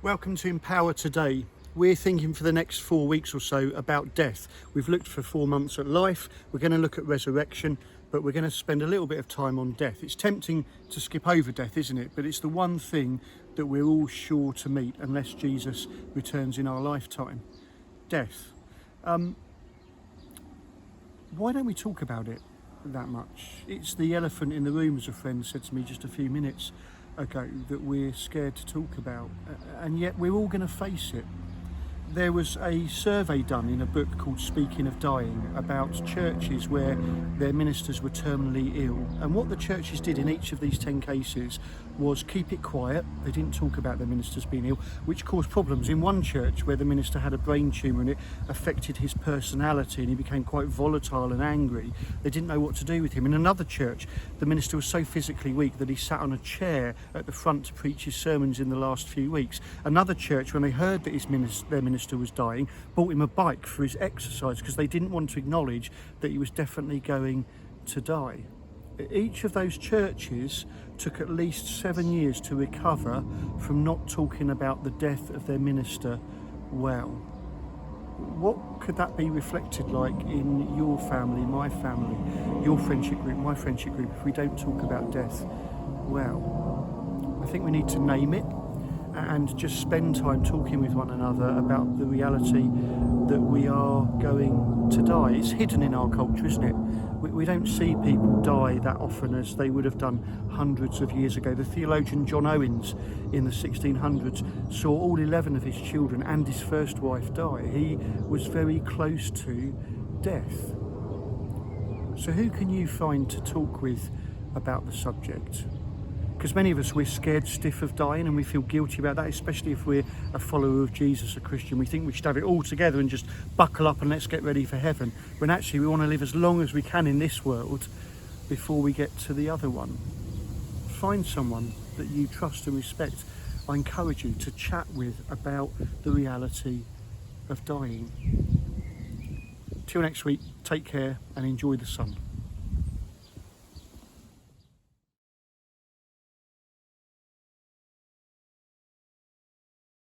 Welcome to Empower Today. We're thinking for the next 4 weeks or so about death. We've looked for 4 months at life, we're going to look at resurrection, but we're going to spend a little bit of time on death. It's tempting to skip over death, isn't it? But it's the one thing that we're all sure to meet unless Jesus returns in our lifetime. Death. Why don't we talk about it that much? It's the elephant in the room, as a friend said to me just a few minutes ago, that we're scared to talk about, and yet we're all going to face it. There was a survey done in a book called Speaking of Dying about churches where their ministers were terminally ill, and what the churches did in each of these 10 cases was keep it quiet. They didn't talk about their ministers being ill, which caused problems. In one church where the minister had a brain tumour and it affected his personality and he became quite volatile and angry, they didn't know what to do with him. In another church, the minister was so physically weak that he sat on a chair at the front to preach his sermons in the last few weeks. Another church, when they heard that their minister was dying, bought him a bike for his exercise because they didn't want to acknowledge that he was definitely going to die. Each of those churches took at least 7 years to recover from not talking about the death of their minister well. What could that be reflected like in your family, my family, your friendship group, my friendship group, if we don't talk about death well? I think we need to name it and just spend time talking with one another about the reality that we are going to die. It's hidden in our culture, isn't it? We don't see people die that often as they would have done hundreds of years ago. The theologian John Owens in the 1600s saw all 11 of his children and his first wife die. He was very close to death. So who can you find to talk with about the subject? Because many of us, we're scared stiff of dying and we feel guilty about that, especially if we're a follower of Jesus, a Christian. We think we should have it all together and just buckle up and let's get ready for heaven, when actually we want to live as long as we can in this world before we get to the other one. Find someone that you trust and respect. I encourage you to chat with about the reality of dying. Till next week, take care and enjoy the sun.